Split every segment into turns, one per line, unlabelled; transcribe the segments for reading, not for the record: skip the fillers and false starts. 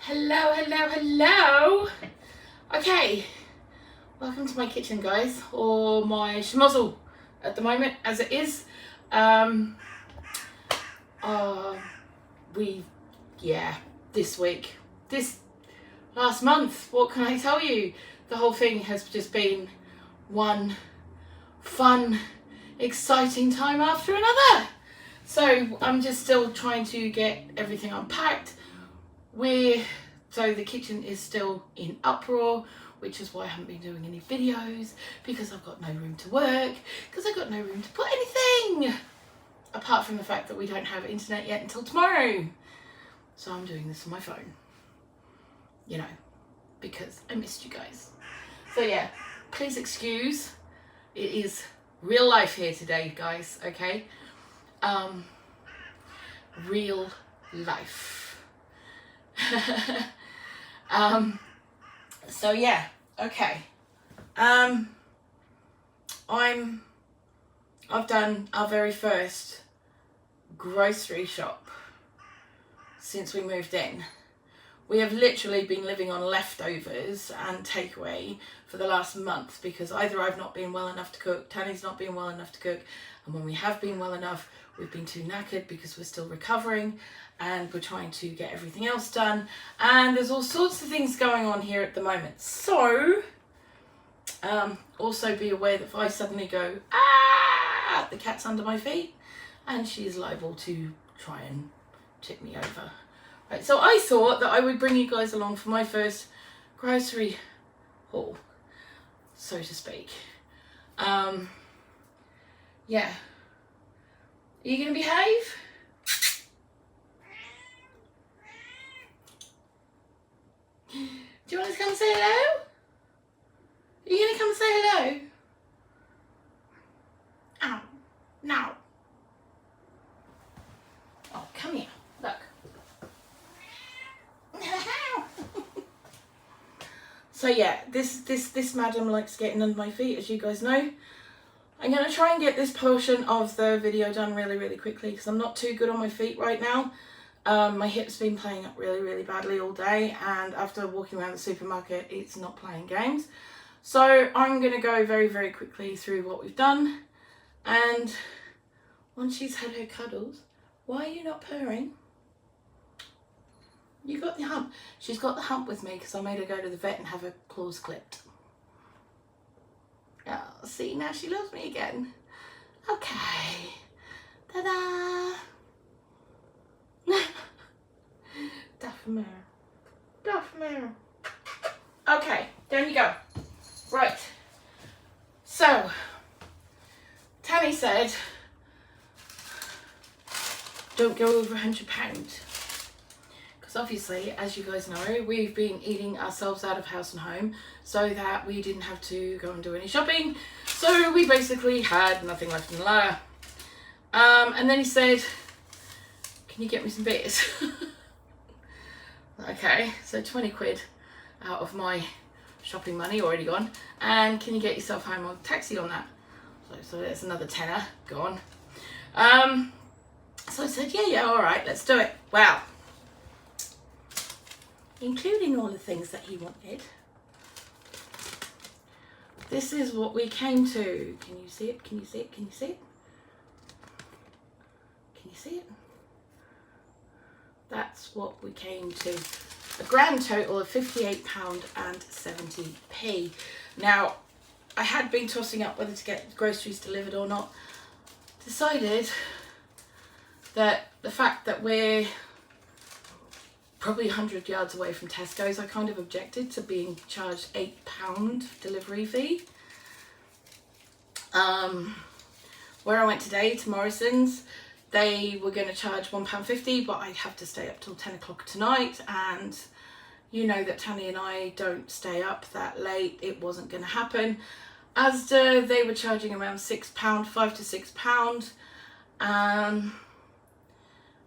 Hello, hello, hello. Okay, welcome to my kitchen, guys, or my schmozzle at the moment, as it is. This week, this last month, what can I tell you? The whole thing has just been one fun, exciting time after another. So I'm just still trying to get everything unpacked. So the kitchen is still in uproar, which is why I haven't been doing any videos, because I've got no room to work, because I've got no room to put anything, apart from the fact that we don't have internet yet until tomorrow. So I'm doing this on my phone, you know, because I missed you guys. So yeah, please excuse, it is real life here today, guys, okay? Real life. So yeah, okay. I've done our very first grocery shop since we moved in. We have literally been living on leftovers and takeaway for the last month, because either I've not been well enough to cook, Tanny's not been well enough to cook, and when we have been well enough, we've been too knackered because we're still recovering and we're trying to get everything else done, and there's all sorts of things going on here at the moment. So also be aware that if I suddenly go, ah, the cat's under my feet, and she's liable to try and tip me over. Right, so I thought that I would bring you guys along for my first grocery haul, so to speak. Yeah. Are you going to behave? Do you want to come say hello? Are you going to come say hello? Ow. No. Oh, come here. Look. So yeah, this madam likes getting under my feet, as you guys know. I'm going to try and get this portion of the video done really quickly, because I'm not too good on my feet right now. My hip's been playing up really badly all day, and after walking around the supermarket, it's not playing games. So I'm going to go very quickly through what we've done, and once she's had her cuddles, why are you not purring? You got the hump. She's got the hump with me because I made her go to the vet and have her claws clipped. Oh, see, now she loves me again. Okay. Ta-da! Daphne. Okay, there you go. Right. So, Tanny said, don't go over £100. Because obviously, as you guys know, we've been eating ourselves out of house and home so that we didn't have to go and do any shopping. So we basically had nothing left in the larder. And then he said, can you get me some beers? Okay, so 20 quid out of my shopping money already gone. And can you get yourself home on taxi on that? So there's another tenner gone. So I said, yeah, all right, let's do it. Wow. Including all the things that he wanted. This is what we came to. Can you see it? Can you see it? Can you see it? Can you see it? That's what we came to. A grand total of £58.70. Now, I had been tossing up whether to get groceries delivered or not. Decided that the fact that we're probably 100 yards away from Tesco's, I kind of objected to being charged £8 delivery fee. Where I went today, to Morrison's, they were going to charge £1.50, but I'd have to stay up till 10 o'clock tonight, and you know that Tanny and I don't stay up that late. It wasn't going to happen. Asda, they were charging around £6, £5 to £6.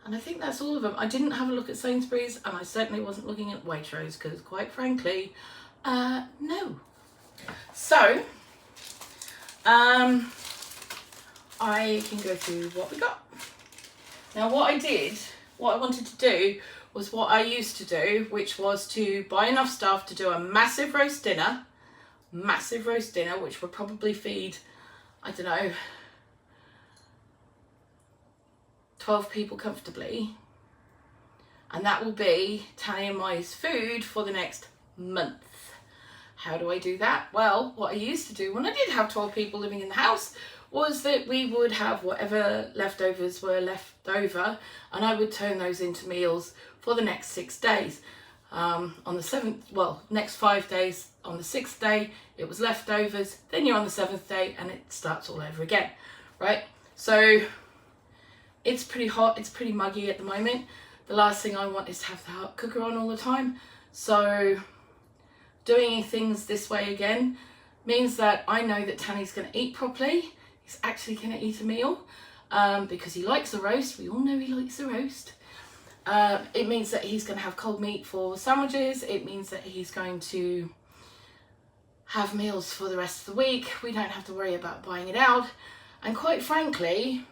And I think that's all of them. I didn't have a look at Sainsbury's, and I certainly wasn't looking at Waitrose, because quite frankly, no. So, I can go through what we got. Now what I wanted to do was what I used to do, which was to buy enough stuff to do a massive roast dinner, which would probably feed, I don't know, 12 people comfortably. And that will be Tanny and my's food for the next month. How do I do that? Well, what I used to do when I did have 12 people living in the house was that we would have whatever leftovers were left over, and I would turn those into meals for the next 6 days. On the 7th, well, next 5 days, on the 6th day, it was leftovers, then you're on the 7th day, and it starts all over again, right? So it's pretty hot, it's pretty muggy at the moment. The last thing I want is to have the hot cooker on all the time. So doing things this way again means that I know that Tanny's going to eat properly. He's actually going to eat a meal because he likes a roast. We all know he likes a roast. It means that he's going to have cold meat for sandwiches. It means that he's going to have meals for the rest of the week. We don't have to worry about buying it out. And quite frankly,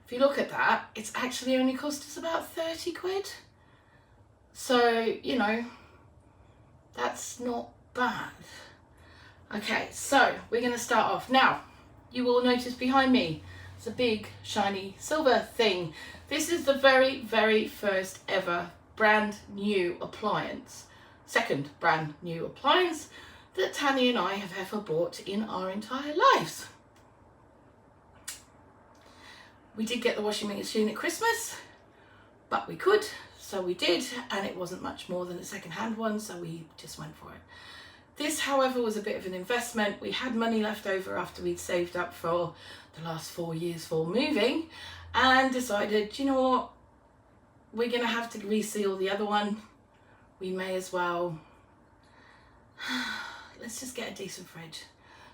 if you look at that, it's actually only cost us about 30 quid. So, you know, that's not bad. Okay, so we're going to start off. Now, you will notice behind me, it's a big shiny silver thing. This is the very, very first ever brand new appliance, second brand new appliance that Tanny and I have ever bought in our entire lives. We did get the washing machine at Christmas, but we could, so we did, and it wasn't much more than a second-hand one, so we just went for it. This, however, was a bit of an investment. We had money left over after we'd saved up for the last 4 years for moving, and decided, you know what, we're going to have to reseal the other one. We may as well, let's just get a decent fridge.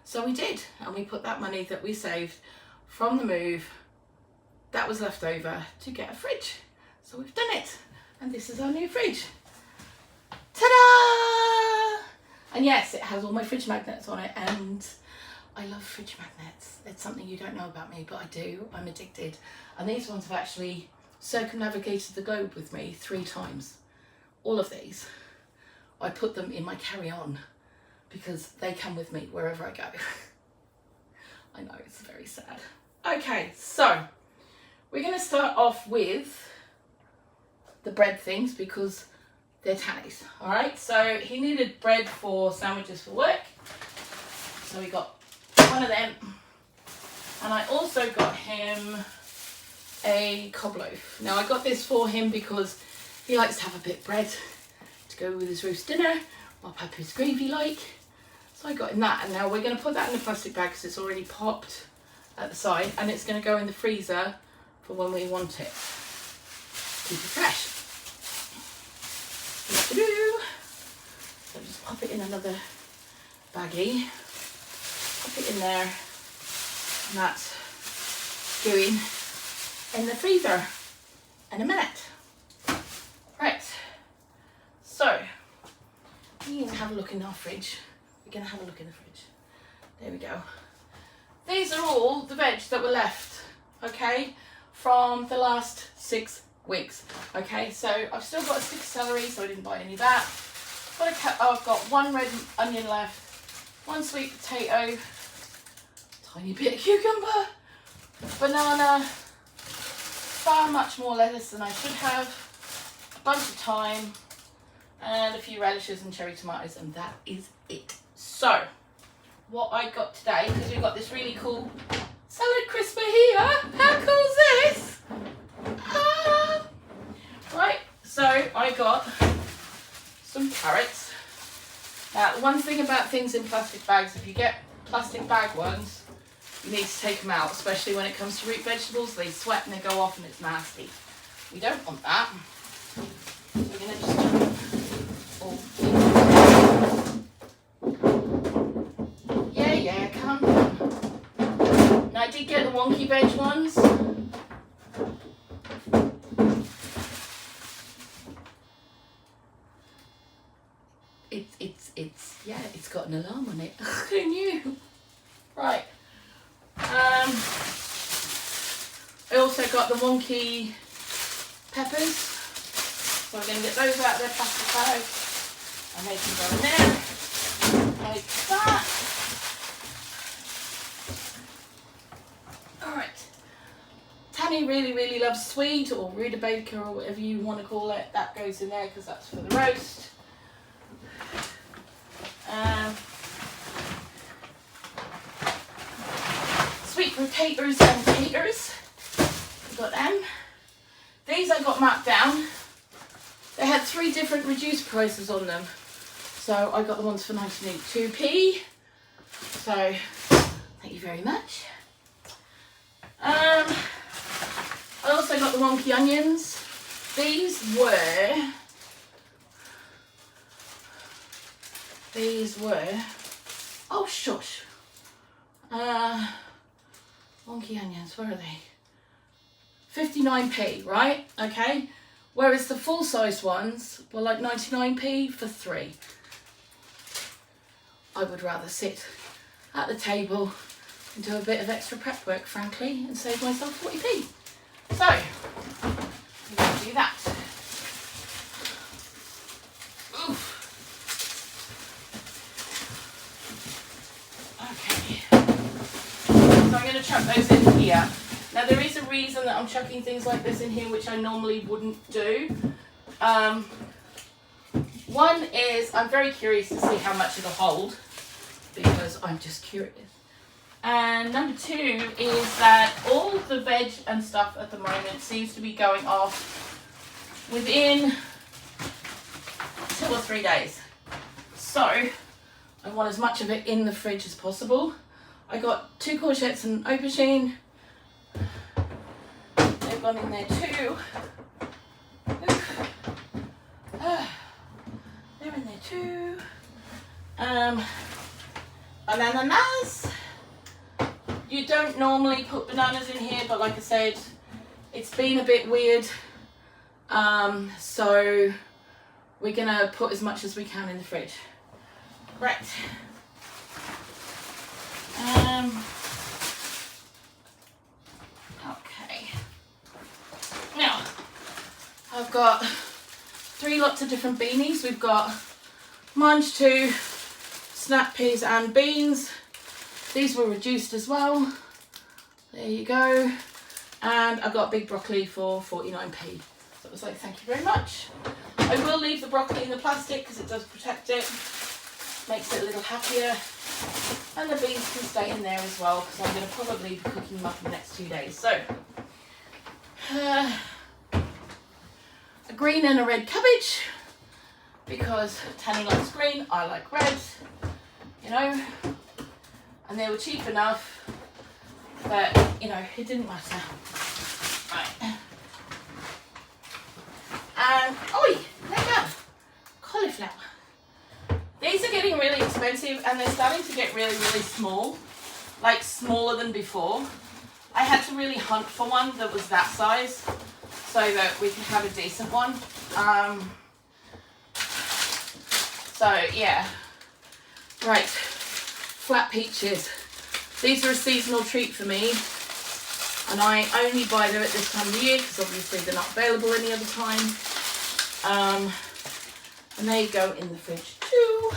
So we did, and we put that money that we saved from the move that was left over to get a fridge. So we've done it, and this is our new fridge. Ta-da! And yes, it has all my fridge magnets on it, and I love fridge magnets. It's something you don't know about me, but I do. I'm addicted. And these ones have actually circumnavigated the globe with me 3 times. All of these. I put them in my carry-on because they come with me wherever I go. I know, it's very sad. Okay, so we're going to start off with the bread things because they're Tanny's. All right, so he needed bread for sandwiches for work. So we got one of them. And I also got him a cob loaf. Now I got this for him because he likes to have a bit of bread to go with his roast dinner, or Papa's gravy like. So I got him that, and now we're going to put that in a plastic bag because it's already popped at the side, and it's going to go in the freezer for when we want it. Keep it fresh. So just pop it in another baggie. Pop it in there, and that's going in the freezer in a minute. Right, so we can have a look in our fridge. We're going to have a look in the fridge. There we go. These are all the veg that were left, okay, from the last 6 weeks. Okay, so I've still got a stick of celery, so I didn't buy any of that. But I've got 1 red onion left, 1 sweet potato, tiny bit of cucumber, banana, far much more lettuce than I should have, a bunch of thyme, and a few radishes and cherry tomatoes, and that is it. So, what I got today, because we've got this really cool salad crisper here. How cool is this? Ah. Right, so I got some carrots. Now, the one thing about things in plastic bags, if you get plastic bag ones, you need to take them out, especially when it comes to root vegetables. They sweat and they go off and it's nasty. We don't want that. So we're going to just chuck them all in. Yeah, come on. Now, I did get the wonky veg ones. It's got an alarm on it. Who knew? Right. I also got the Wonky Peppers. we're going to get those out of their plastic bags. And they can go in there, like that. Alright. Tanny really, really loves sweet or rutabaga or whatever you want to call it. That goes in there because that's for the roast. Sweet potatoes and taters. We've got them. These I got marked down. They had 3 different reduced prices on them. So I got the ones for 19.82p. So thank you very much. I also got the wonky onions. These were, oh shush. Wonky onions, where are they? 59p, right? Okay. Whereas the full-size ones were like 99p for 3. I would rather sit at the table and do a bit of extra prep work, frankly, and save myself 40p. So, I'm going to do that. Oof. Okay. So I'm going to chuck those in here. Now there is a reason that I'm chucking things like this in here which I normally wouldn't do. One is I'm very curious to see how much it'll hold because I'm just curious. And number 2 is that all the veg and stuff at the moment seems to be going off within 2 or 3 days. So I want as much of it in the fridge as possible. I got 2 courgettes and aubergine. They've gone in there too. They're in there too. Bananas. You don't normally put bananas in here, but like I said, it's been a bit weird. So we're gonna put as much as we can in the fridge. Right. Okay. Now, I've got 3 lots of different beanies. We've got mange 2, snap peas and beans. These were reduced as well. There you go. And I got big broccoli for 49p. So it was like, thank you very much. I will leave the broccoli in the plastic because it does protect it. Makes it a little happier. And the beans can stay in there as well because I'm going to probably be cooking them up in the next 2 days. So, a green and a red cabbage because Tanny likes green, I like red, you know. And they were cheap enough that, you know, it didn't matter. Right. And, oi, there you go. Cauliflower. These are getting really expensive and they're starting to get really, really small. Like smaller than before. I had to really hunt for one that was that size so that we could have a decent one. So, yeah. Right. Flat peaches. These are a seasonal treat for me and I only buy them at this time of the year because obviously they're not available any other time. And they go in the fridge too.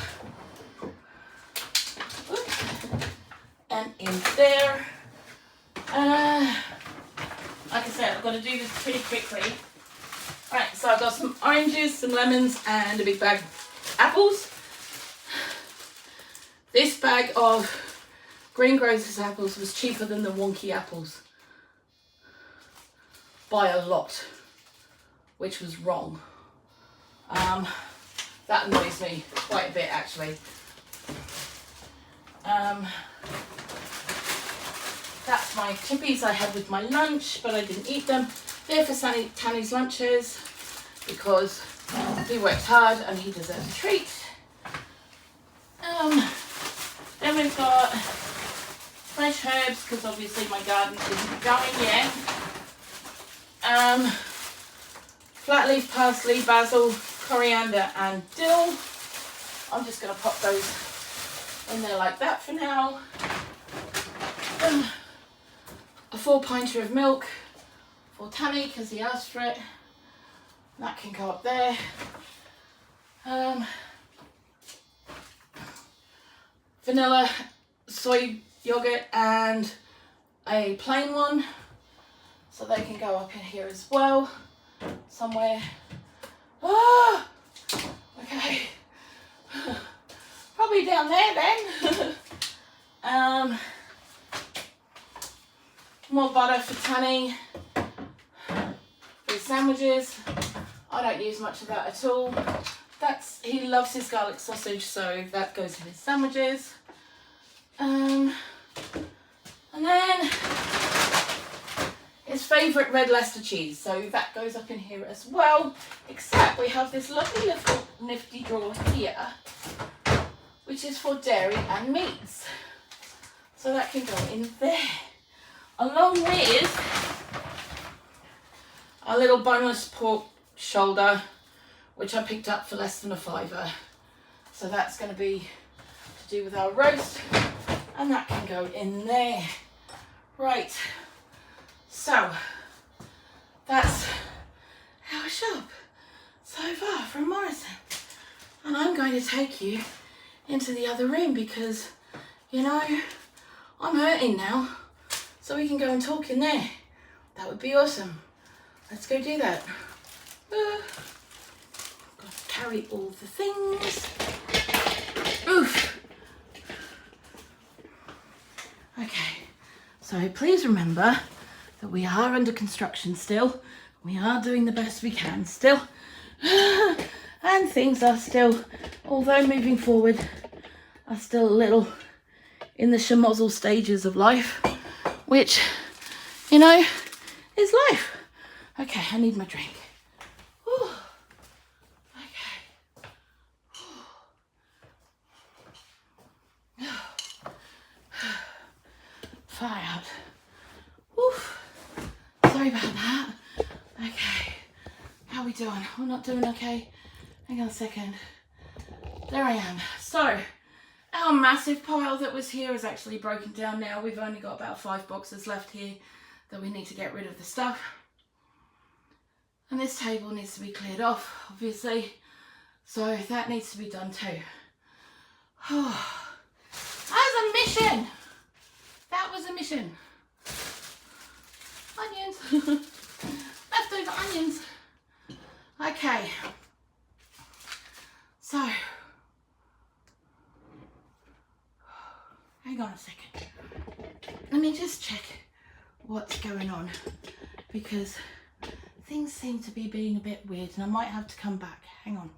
And in there. Like I said, I've got to do this pretty quickly. Right, so I've got some oranges, some lemons and a big bag of apples. This bag of Greengrocer's apples was cheaper than the Wonky apples by a lot, which was wrong. That annoys me quite a bit actually. That's my chippies I had with my lunch, but I didn't eat them. They're for Tanny's lunches because he works hard and he deserves a treat. Then we've got fresh herbs because obviously my garden isn't going yet. Flat leaf parsley, basil, coriander and dill. I'm just going to pop those in there like that for now. A 4 pinter of milk for Tanny because he asked for it. That can go up there. Vanilla, soy yogurt and a plain one. So they can go up in here as well. Somewhere. Ah! Okay. Probably down there then. More butter for Tanny. For his sandwiches. I don't use much of that at all. He loves his garlic sausage, so that goes in his sandwiches. And then his favourite red Leicester cheese, so that goes up in here as well. Except we have this lovely little nifty drawer here, which is for dairy and meats. So that can go in there, along with our little boneless pork shoulder, which I picked up for less than £5. So that's going to be to do with our roast, and that can go in there. Right, so that's our shop so far from Morrison. And I'm going to take you into the other room because, you know, I'm hurting now. So we can go and talk in there. That would be awesome. Let's go do that. Got to carry all the things. Oof. Okay, so please remember that we are under construction still. We are doing the best we can still. And things are still, although moving forward, are still a little in the schmozzle stages of life, which, you know, is life. Okay, I need my drink. Whew. Okay. Far out. Oof. Sorry about that. Okay. How are we doing? We're not doing okay? Hang on a second. There I am. So, our massive pile that was here is actually broken down now. We've only got about 5 boxes left here that we need to get rid of the stuff. And this table needs to be cleared off, obviously. So that needs to be done too. That was a mission. That was a mission. Onions. Leftover onions. Okay. So, hang on a second. Let me just check what's going on, because things seem to be being a bit weird and I might have to come back. Hang on.